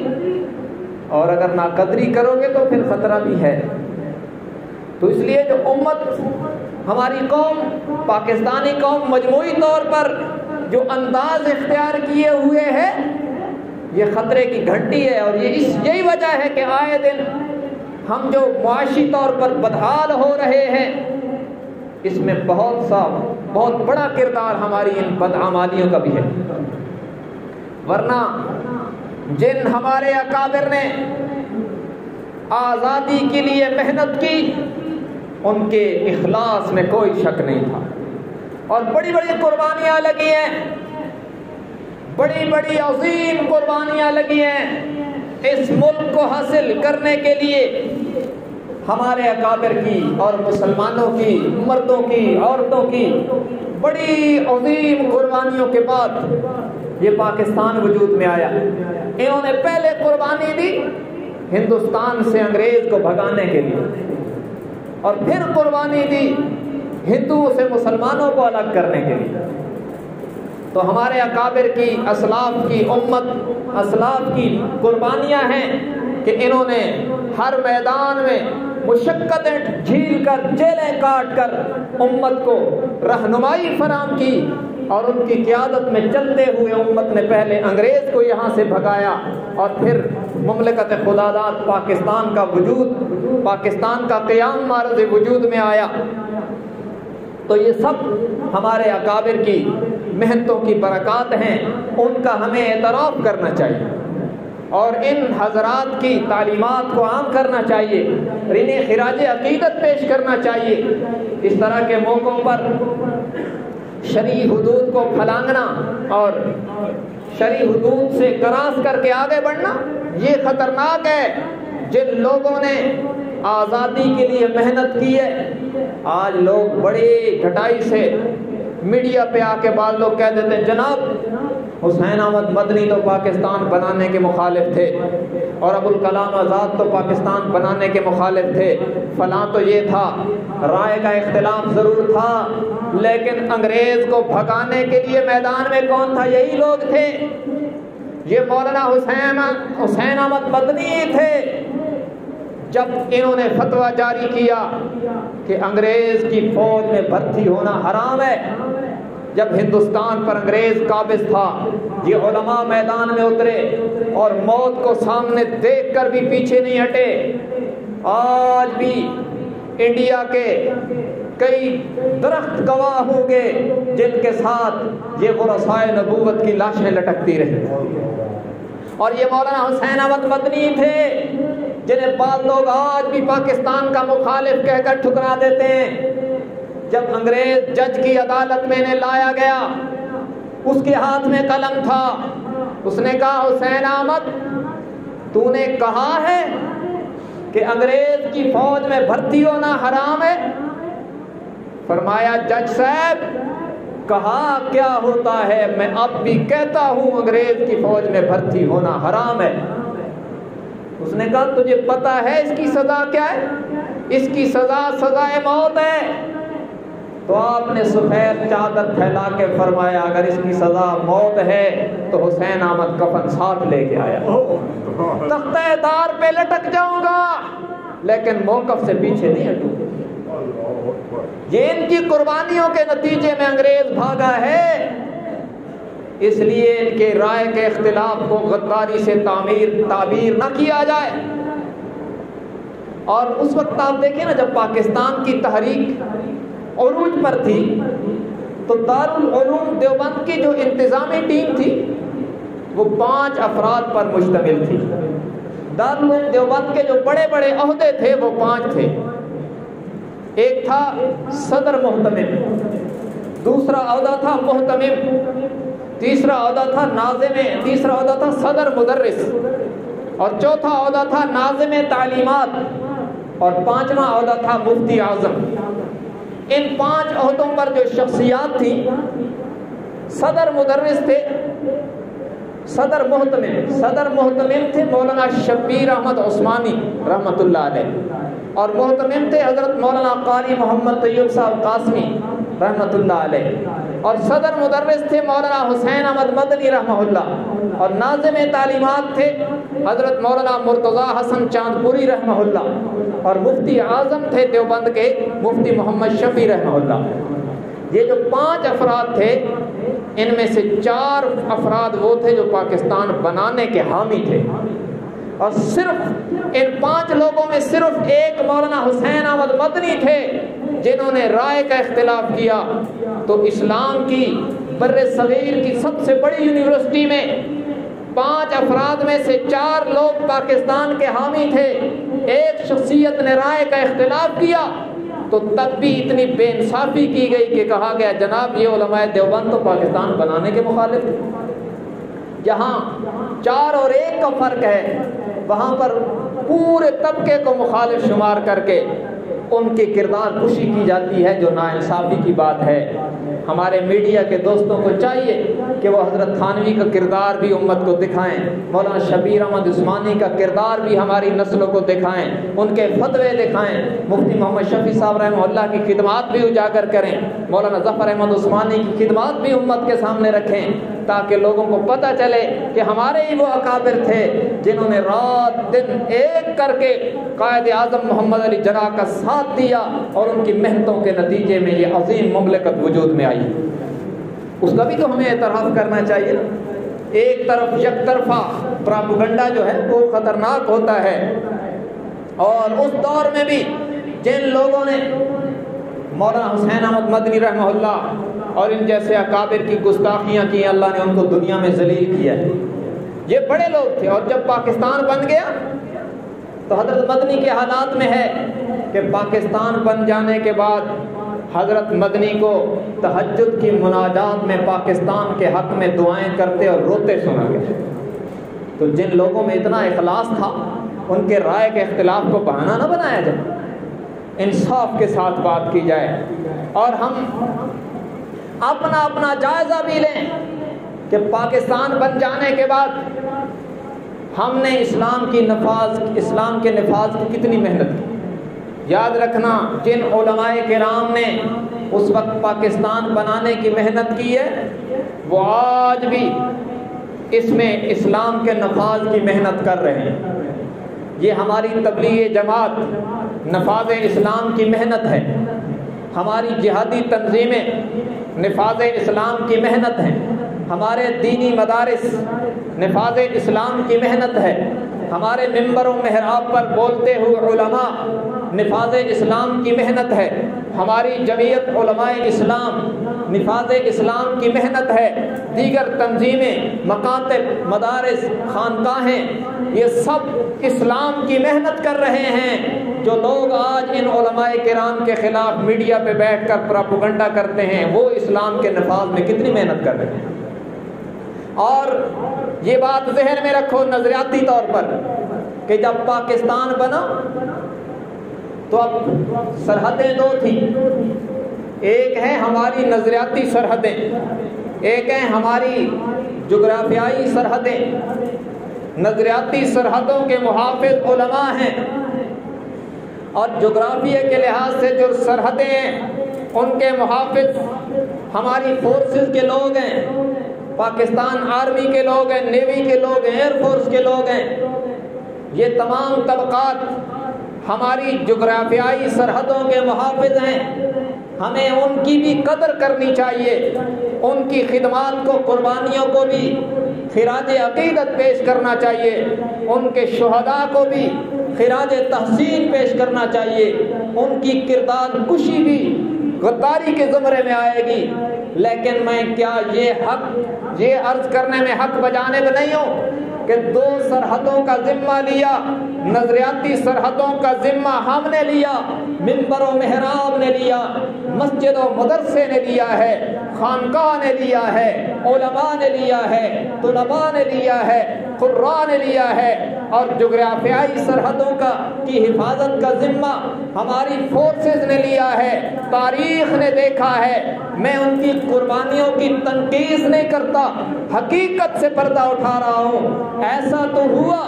اور اگر ناقدری کرو گے تو پھر خطرہ بھی ہے۔ تو اس لیے جو امت ہماری قوم پاکستانی قوم مجموعی طور پر جو انداز اختیار کیے ہوئے ہے یہ خطرے کی گھنٹی ہے، اور یہی وجہ ہے کہ آئے دن ہم جو معاشی طور پر بدحال ہو رہے ہیں، اس میں بہت بڑا کردار ہماری ان بدعمالیوں کا بھی ہے. ورنہ جن ہمارے اکابر نے آزادی کے لیے محنت کی ان کے اخلاص میں کوئی شک نہیں تھا، اور بڑی بڑی قربانیاں لگی ہیں، بڑی بڑی عظیم قربانیاں لگی ہیں اس ملک کو حاصل کرنے کے لیے. ہمارے اکابر کی اور مسلمانوں کی، مردوں کی، عورتوں کی بڑی عظیم قربانیوں کے بعد یہ پاکستان وجود میں آیا. انہوں نے پہلے قربانی دی ہندوستان سے انگریز کو بھگانے کے لیے، اور پھر قربانی دی ہندوؤں سے مسلمانوں کو الگ کرنے کے لیے. تو ہمارے اکابر کی، اسلاف کی، اسلاف کی قربانیاں ہیں کہ انہوں نے ہر میدان میں مشقتیں جھیل کر، جیلیں کاٹ کر امت کو رہنمائی فراہم کی، اور ان کی قیادت میں چلتے ہوئے امت نے پہلے انگریز کو یہاں سے بھگایا، اور پھر مملکت خداداد پاکستان کا وجود، پاکستان کا قیام معرض وجود میں آیا. تو یہ سب ہمارے اکابر کی محنتوں کی برکات ہیں، ان کا ہمیں اعتراف کرنا چاہیے اور ان حضرات کی تعلیمات کو عام کرنا چاہیے، انہیں خراج عقیدت پیش کرنا چاہیے. اس طرح کے موقعوں پر شرعی حدود کو پھلانگنا اور شرعی حدود سے کراس کر کے آگے بڑھنا یہ خطرناک ہے. جن لوگوں نے آزادی کے لیے محنت کی ہے، آج لوگ بڑی گھٹائی سے میڈیا پہ آ کے بعض لوگ کہہ دیتے ہیں جناب حسین احمد مدنی تو پاکستان بنانے کے مخالف تھے، اور ابوالکلام آزاد تو پاکستان بنانے کے مخالف تھے، فلاں تو یہ تھا. رائے کا اختلاف ضرور تھا، لیکن انگریز کو بھگانے کے لیے میدان میں کون تھا؟ یہی لوگ تھے. یہ مولانا حسین احمد مدنی تھے. جب انہوں نے فتویٰ جاری کیا کہ انگریز کی فوج میں بھرتی ہونا حرام ہے، جب ہندوستان پر انگریز قابض تھا، یہ علماء میدان میں اترے اور موت کو سامنے دیکھ کر بھی پیچھے نہیں ہٹے. آج بھی انڈیا کے کئی درخت گواہ ہوں گے جن کے ساتھ یہ ورثائے نبوت کی لاشیں لٹکتی رہی، اور یہ مولانا حسین احمد مدنی تھے جنہیں بعض لوگ آج بھی پاکستان کا مخالف کہہ کر ٹھکرا دیتے ہیں. جب انگریز جج کی عدالت میں انہیں لایا گیا، اس کے ہاتھ میں قلم تھا، اس نے کہا حسین احمد تو نے کہا ہے کہ انگریز کی فوج میں بھرتی ہونا حرام ہے؟ فرمایا جج صاحب کہا کیا ہوتا ہے، میں اب بھی کہتا ہوں انگریز کی فوج میں بھرتی ہونا حرام ہے. اس نے کہا تجھے پتا ہے اس کی سزا کیا ہے؟ اس کی سزائے موت ہے. تو آپ نے سفید چادر پھیلا کے فرمایا اگر اس کی سزا موت ہے تو حسین احمد کفن ساتھ لے کے آیا، تختہ دار پہ لٹک جاؤں گا لیکن موقف سے پیچھے نہیں ہٹوں. یہ ان کی قربانیوں کے نتیجے میں انگریز بھاگا ہے، اس لیے ان کے رائے کے اختلاف کو غداری سے تعبیر نہ کیا جائے. اور اس وقت آپ دیکھیں نا جب پاکستان کی تحریک عروج پر تھی تو دارالعلوم دیوبند کی جو انتظامی ٹیم تھی وہ 5 افراد پر مشتمل تھی. دارالعلوم دیوبند کے جو بڑے بڑے عہدے تھے وہ 5 تھے. ایک تھا صدر محتمم، دوسرا عہدہ تھا محتمم، تیسرا عہدہ تھا ناظم، تیسرا عہدہ تھا صدر مدرس، اور چوتھا عہدہ تھا ناظم تعلیمات، اور 5واں عہدہ تھا مفتی اعظم. ان 5 عہدوں پر جو شخصیات تھیں، صدر مدرس تھے، صدر محتمم تھے مولانا شبیر احمد عثمانی رحمۃ اللہ علیہ، اور محتمم تھے حضرت مولانا قاری محمد طیب صاحب قاسمی رحمۃ اللہ علیہ، اور صدر مدرس تھے مولانا حسین احمد مدنی رحمہ اللہ، اور ناظم تعلیمات تھے حضرت مولانا مرتضیٰ حسن چاندپوری رحمہ اللہ، اور مفتی اعظم تھے دیوبند کے مفتی محمد شفیع رحمہ اللہ. یہ جو 5 افراد تھے ان میں سے 4 افراد وہ تھے جو پاکستان بنانے کے حامی تھے، اور صرف ان 5 لوگوں میں صرف ایک مولانا حسین احمد مدنی تھے جنہوں نے رائے کا اختلاف کیا، تو اسلام کی بر صغیر کی سب سے بڑی یونیورسٹی میں 5 افراد میں سے 4 لوگ پاکستان کے حامی تھے، ایک شخصیت نے رائے کا اختلاف کیا تو تب بھی اتنی بے انصافی کی گئی کہ کہا گیا جناب یہ علماء دیوبند تو پاکستان بنانے کے مخالف تھے۔ جہاں 4 اور 1 کا فرق ہے، وہاں پر پورے طبقے کو مخالف شمار کر کے ان کی کردار کشی کی جاتی ہے، جو ناانصافی کی بات ہے۔ ہمارے میڈیا کے دوستوں کو چاہیے کہ وہ حضرت تھانوی کا کردار بھی امت کو دکھائیں، مولانا شبیر احمد عثمانی کا کردار بھی ہماری نسلوں کو دکھائیں، ان کے فتوے دکھائیں، مفتی محمد شفیع صاحب رحمہ اللہ کی خدمات بھی اجاگر کریں، مولانا ظفر احمد عثمانی کی خدمات بھی امت کے سامنے رکھیں، تاکہ لوگوں کو پتہ چلے کہ ہمارے ہی وہ اکابر تھے جنہوں نے رات دن ایک کر کے قائد اعظم محمد علی جناح کا ساتھ دیا، اور ان کی محنتوں کے نتیجے میں یہ عظیم مملکت وجود میں آئی۔ اس کا بھی تو ہمیں اعتراف کرنا چاہیے نا۔ ایک طرف یک طرفہ پراپیگنڈا جو ہے وہ خطرناک ہوتا ہے، اور اس دور میں بھی جن لوگوں نے مولانا حسین احمد مدنی رحمہ اللہ اور ان جیسے اکابر کی گستاخیاں کی، اللہ نے ان کو دنیا میں ذلیل کیا ہے، یہ بڑے لوگ تھے۔ اور جب پاکستان بن گیا تو حضرت مدنی کے حالات میں ہے کہ پاکستان بن جانے کے بعد حضرت مدنی کو تہجد کی مناجات میں پاکستان کے حق میں دعائیں کرتے اور روتے سنا گیا۔ تو جن لوگوں میں اتنا اخلاص تھا، ان کے رائے کے اختلاف کو بہانہ نہ بنایا جائے، انصاف کے ساتھ بات کی جائے، اور ہم اپنا جائزہ بھی لیں کہ پاکستان بن جانے کے بعد ہم نے اسلام کے نفاذ کی کتنی محنت کی۔ یاد رکھنا، جن علماء کرام نے اس وقت پاکستان بنانے کی محنت کی ہے، وہ آج بھی اس میں اسلام کے نفاذ کی محنت کر رہے ہیں۔ یہ ہماری تبلیغ جماعت نفاذ اسلام کی محنت ہے، ہماری جہادی تنظیمیں نفاذ اسلام کی محنت ہیں، ہمارے دینی مدارس نفاذ اسلام کی محنت ہے، ہمارے ممبر و محراب پر بولتے ہوئے علماء نفاذ اسلام کی محنت ہے، ہماری جمعیت علماء اسلام نفاذ اسلام کی محنت ہے، دیگر تنظیمیں، مکاتب، مدارس، خانقاہیں، یہ سب اسلام کی محنت کر رہے ہیں۔ جو لوگ آج ان علماء کرام کے خلاف میڈیا پہ بیٹھ کر پروپیگنڈا کرتے ہیں، وہ اسلام کے نفاذ میں کتنی محنت کر رہے ہیں۔ اور یہ بات ذہن میں رکھو نظریاتی طور پر کہ جب پاکستان بنا تو اب سرحدیں 2 تھیں، ایک ہے ہماری نظریاتی سرحدیں، ایک ہے ہماری جغرافیائی سرحدیں۔ نظریاتی سرحدوں کے محافظ علماء ہیں، اور جغرافیہ کے لحاظ سے جو سرحدیں ہیں ان کے محافظ ہماری فورسز کے لوگ ہیں، پاکستان آرمی کے لوگ ہیں، نیوی کے لوگ ہیں، ایئر فورس کے لوگ ہیں۔ یہ تمام طبقات ہماری جغرافیائی سرحدوں کے محافظ ہیں، ہمیں ان کی بھی قدر کرنی چاہیے، ان کی خدمات کو، قربانیوں کو بھی خراج عقیدت پیش کرنا چاہیے، ان کے شہداء کو بھی خراج تحسین پیش کرنا چاہیے، ان کی کردار کشی بھی غداری کے زمرے میں آئے گی۔ لیکن میں کیا یہ عرض کرنے میں حق بجانب نہیں ہوں کہ 2 سرحدوں کا ذمہ لیا، نظریاتی سرحدوں کا ذمہ ہم نے لیا، منبر و محراب نے لیا، مسجد و مدرسے نے لیا ہے، خانقاہ نے لیا ہے، علماء نے لیا ہے، طلباء نے لیا ہے، قراء نے لیا ہے، اور جغرافیائی سرحدوں کی حفاظت کا ذمہ ہماری فورسز نے لیا ہے۔ تاریخ نے دیکھا ہے، میں ان کی قربانیوں کی تنقید نہیں کرتا، حقیقت سے پردہ اٹھا رہا ہوں۔ ایسا تو ہوا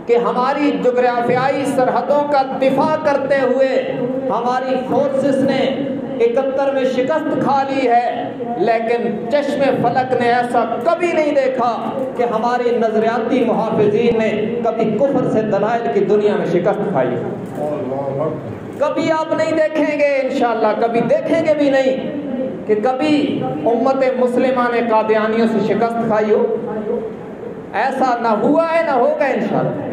کہ ہماری جغرافیائی سرحدوں کا دفاع کرتے ہوئے ہماری فورسز نے 71 میں شکست کھا لی ہے، لیکن چشم فلک نے ایسا کبھی نہیں دیکھا کہ ہماری نظریاتی محافظین نے کبھی کفر سے دلائل کی دنیا میں شکست کھائی۔ کبھی آپ نہیں دیکھیں گے، انشاءاللہ کبھی دیکھیں گے بھی نہیں کہ کبھی امت مسلمہ نے قادیانیوں سے شکست کھائی ہو۔ ایسا نہ ہوا ہے، نہ ہوگا انشاءاللہ۔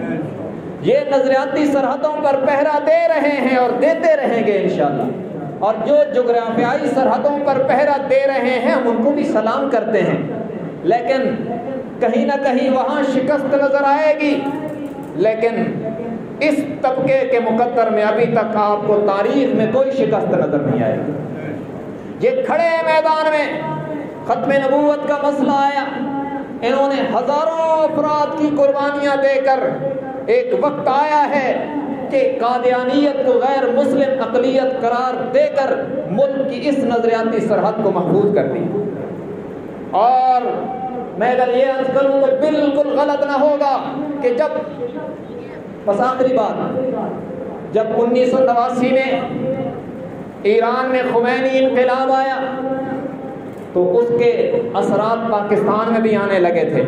یہ نظریاتی سرحدوں پر پہرا دے رہے ہیں اور دیتے رہیں گے انشاءاللہ۔ اور جو جغرافیائی سرحدوں پر پہرا دے رہے ہیں ہم ان کو بھی سلام کرتے ہیں، لیکن کہیں نہ کہیں وہاں شکست نظر آئے گی، لیکن اس طبقے کے مقدر میں ابھی تک آپ کو تاریخ میں کوئی شکست نظر نہیں آئے گی۔ یہ کھڑے ہیں میدان میں، ختم نبوت کا مسئلہ آیا، انہوں نے ہزاروں افراد کی قربانیاں دے کر ایک وقت آیا ہے کہ قادیانیت کو غیر مسلم اقلیت قرار دے کر ملک کی اس نظریاتی سرحد کو محفوظ کر دی۔ اور میں اگر یہ عرض کروں تو بالکل غلط نہ ہوگا کہ بس آخری بات، جب 1989 میں ایران میں خمینی انقلاب آیا تو اس کے اثرات پاکستان میں بھی آنے لگے تھے،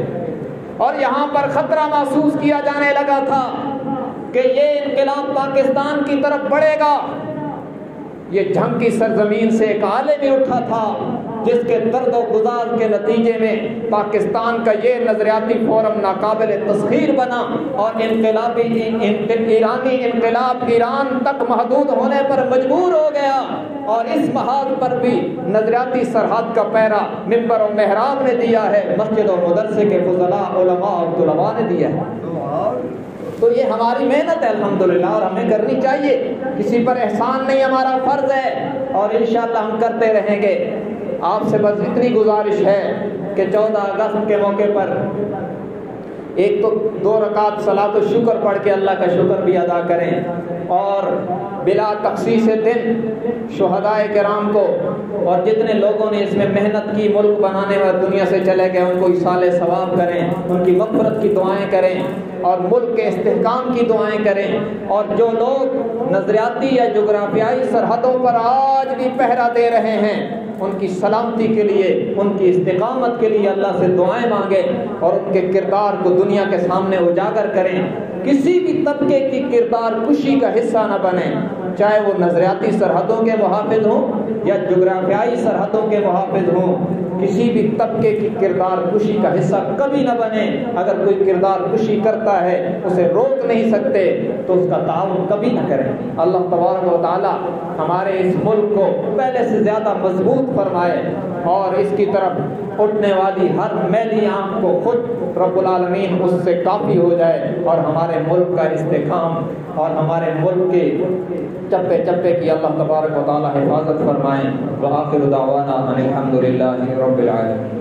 اور یہاں پر خطرہ محسوس کیا جانے لگا تھا کہ یہ انقلاب پاکستان کی طرف بڑھے گا۔ یہ جنگ کی سرزمین سے ایک عالم بھی اٹھا تھا جس کے درد و گزار کے نتیجے میں پاکستان کا یہ نظریاتی فورم ناقابل تسخیر بنا، اور ایرانی انقلاب ایران تک محدود ہونے پر مجبور ہو گیا، اور اس محاذ پر بھی نظریاتی سرحد کا پیرا منبر و محراب نے دیا ہے، مسجد و مدرسے کے فضلاء علماء اور طلباء نے دیا ہے۔ تو یہ ہماری محنت ہے الحمدللہ، اور ہمیں کرنی چاہیے، کسی پر احسان نہیں، ہمارا فرض ہے، اور انشاءاللہ ہم کرتے رہیں گے۔ آپ سے بس اتنی گزارش ہے کہ 14 اگست کے موقع پر ایک تو 2 رکعت صلاۃ الشکر پڑھ کے اللہ کا شکر بھی ادا کریں، اور بلا تخصیص دن شہدائے کرام کو اور جتنے لوگوں نے اس میں محنت کی، ملک بنانے میں دنیا سے چلے گئے، ان کو ایصال ثواب کریں، ان کی مغفرت کی دعائیں کریں، اور ملک کے استحکام کی دعائیں کریں، اور جو لوگ نظریاتی یا جغرافیائی سرحدوں پر آج بھی پہرا دے رہے ہیں ان کی سلامتی کے لیے، ان کی استقامت کے لیے اللہ سے دعائیں مانگیں، اور ان کے کردار کو دنیا کے سامنے اجاگر کریں۔ کسی بھی طبقے کی کردار کشی کا حصہ نہ بنیں، چاہے وہ نظریاتی سرحدوں کے محافظ ہوں یا جغرافیائی سرحدوں کے محافظ ہوں، کسی بھی طبقے کی کردار کشی کا حصہ کبھی نہ بنے۔ اگر کوئی کردار کشی کرتا ہے اسے روک نہیں سکتے تو اس کا تعاون کبھی نہ کریں۔ اللہ تبارک و تعالی ہمارے اس ملک کو پہلے سے زیادہ مضبوط فرمائے، اور اس کی طرف اٹھنے والی ہر میلی آنکھ کو خود رب العالمین اس سے کافی ہو جائے، اور ہمارے ملک کا استحکام اور ہمارے ملک کے چپے چپے کی اللہ تبارک و تعالی حفاظت فرمائیں۔ وآخر دعوانا ان الحمدللہ رب العالمین۔